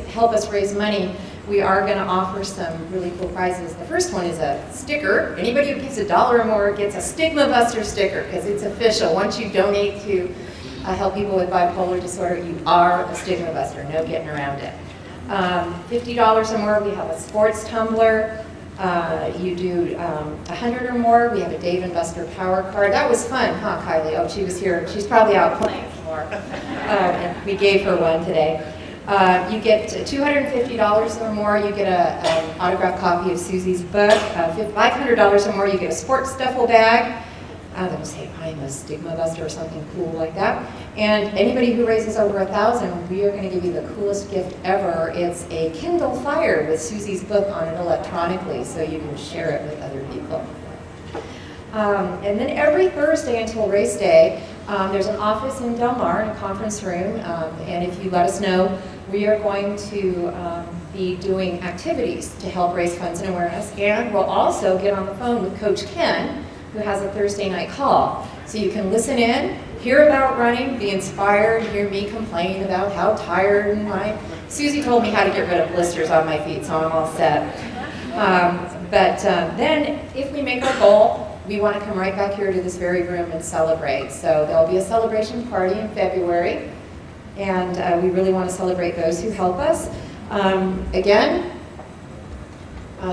help us raise money, we are going to offer some really cool prizes. The first one is a sticker. Anybody who gives $1 or more gets a Stigma Buster sticker, because it's official. Once you donate to help people with bipolar disorder, you are a Stigma Buster. No getting around it. $50 or more, we have a sports tumbler. You do 100 or more, we have a Dave & Buster power card. That was fun, huh, Kylie? Oh, she was here. She's probably out playing some more. And we gave her one today. You get $250 or more, you get an autographed copy of Suzy's book. $500 or more, you get a sports duffel bag. They'll say, I'm a Stigma Buster or something cool like that. And anybody who raises over 1,000, we are going to give you the coolest gift ever. It's a Kindle Fire with Suzy's book on it electronically, so you can share it with other people. And then every Thursday until race day, there's an office in Del Mar in a conference room, and if you let us know, we are going to be doing activities to help raise funds and awareness, and we'll also get on the phone with Coach Ken, who has a Thursday night call. So you can listen in, hear about running, be inspired, hear me complain about how tired and Suzy told me how to get rid of blisters on my feet, so I'm all set. Then if we make our goal, we want to come right back here to this very room and celebrate. So there'll be a celebration party in February, and we really want to celebrate those who help us.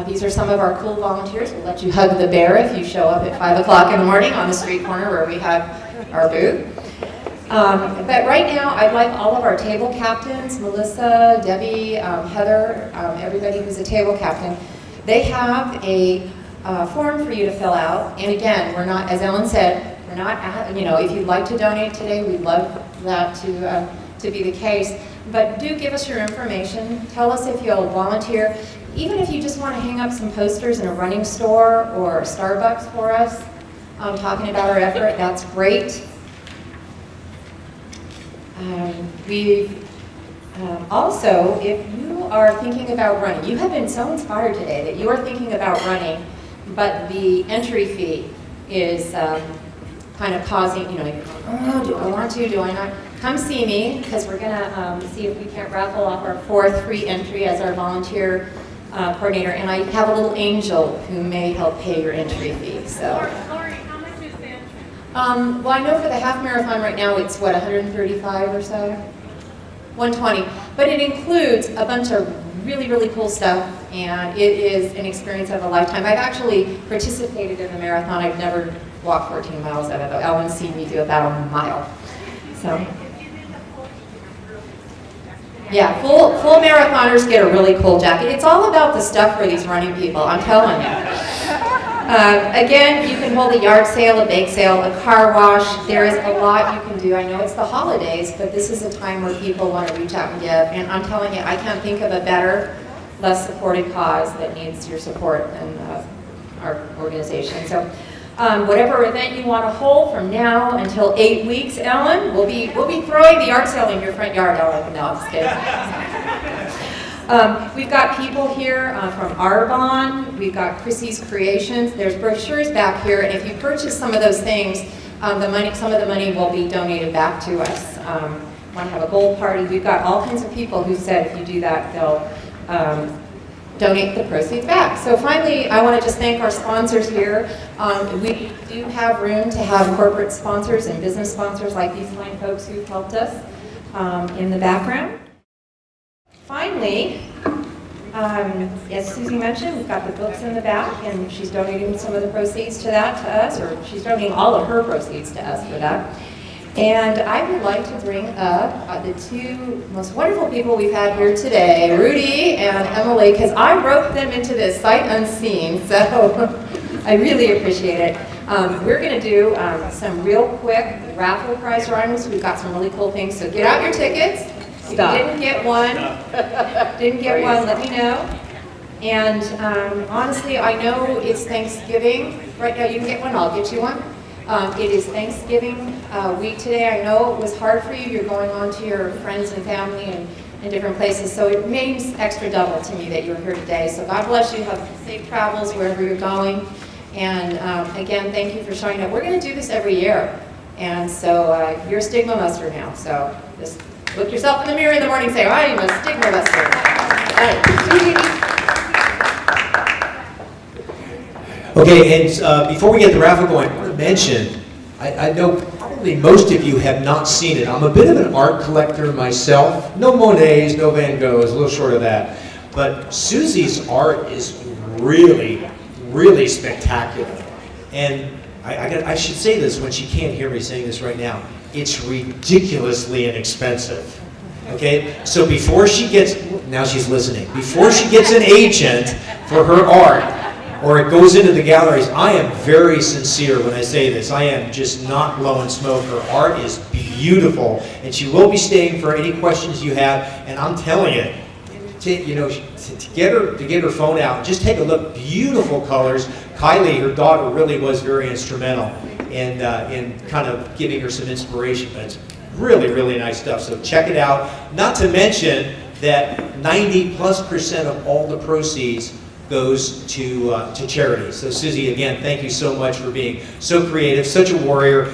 These are some of our cool volunteers. We'll let you hug the bear if you show up at 5 o'clock in the morning on the street corner where we have our booth. But right now, I'd like all of our table captains, Melissa, Debbie, Heather, everybody who's a table captain, they have a form for you to fill out. And again, we're not, as Ellen said, we're not, if you'd like to donate today, we'd love that to be the case. But do give us your information. Tell us if you'll volunteer. Even if you just want to hang up some posters in a running store or Starbucks for us, talking about our effort, that's great. Also, if you are thinking about running, you have been so inspired today that you are thinking about running, but the entry fee is kind of causing, oh, do I want to, do I not? Come see me, because we're going to see if we can't raffle off our 4th free entry as our volunteer coordinator, and I have a little angel who may help pay your entry fee. So, Lori, how much is the entry? well, I know for the half marathon right now it's what, 135 or so, 120, but it includes a bunch of really, really cool stuff, and it is an experience of a lifetime. I've actually participated in the marathon. I've never walked 14 miles of it, though. Ellen's seen me do about a mile. So. Yeah, full marathoners get a really cool jacket. It's all about the stuff for these running people, I'm telling you. Again, you can hold a yard sale, a bake sale, a car wash. There is a lot you can do. I know it's the holidays, but this is a time where people want to reach out and give. And I'm telling you, I can't think of a better, less supported cause that needs your support than our organization. So whatever event you want to hold from now until 8 weeks, Ellen, we'll be throwing the yard sale in your front yard, Ellen. No, I'm just kidding. We've got people here from Arbonne. We've got Chrisi's Creations. There's brochures back here, and if you purchase some of those things, some of the money will be donated back to us. Want to have a gold party? We've got all kinds of people who said if you do that, they'll donate the proceeds back. So finally, I want to just thank our sponsors here. We do have room to have corporate sponsors and business sponsors like these fine folks who've helped us in the background. Finally, as Suzy mentioned, we've got the books in the back, and she's donating some of the proceeds to us, or she's donating all of her proceeds to us for that. And I would like to bring up the 2 most wonderful people we've had here today, Rudy and Emily, because I roped them into this sight unseen, so I really appreciate it. We're going to do some real quick raffle prize drawings. We've got some really cool things, so get out your tickets. If you didn't get one, let me know. And honestly, I know it's Thanksgiving. Right now you can get one, I'll get you one. It is Thanksgiving week today. I know it was hard for you. You're going on to your friends and family and different places, so it means extra double to me that you're here today. So God bless you. Have safe travels wherever you're going. And again, thank you for showing up. We're going to do this every year. And so you're a Stigma Buster now. So just look yourself in the mirror in the morning and say, I am a Stigma Buster. All right. Okay, and before we get the raffle going, I want to mention, I know probably most of you have not seen it. I'm a bit of an art collector myself. No Monets, no Van Goghs, a little short of that. But Suzy's art is really, really spectacular. And I should say this when she can't hear me saying this right now. It's ridiculously inexpensive. Okay, so before she gets, now she's listening, before she gets an agent for her art, or it goes into the galleries. I am very sincere when I say this. I am just not blowing smoke. Her art is beautiful, and she will be staying for any questions you have. And I'm telling you, to get her phone out, just take a look. Beautiful colors. Kylie, her daughter, really was very instrumental in kind of giving her some inspiration. But it's really, really nice stuff. So check it out. Not to mention that 90+% of all the proceeds goes to charity. So Suzy, again, thank you so much for being so creative, such a warrior.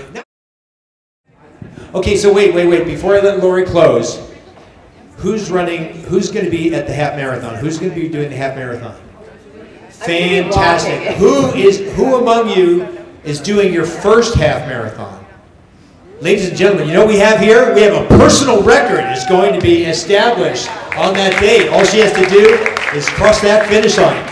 Okay, so wait. Before I let Lori close, who's going to be at the half marathon? Who's going to be doing the half marathon? Fantastic. Who among you is doing your first half marathon? Ladies and gentlemen, you know what we have here? We have a personal record that's going to be established on that date. All she has to do is cross that finish line.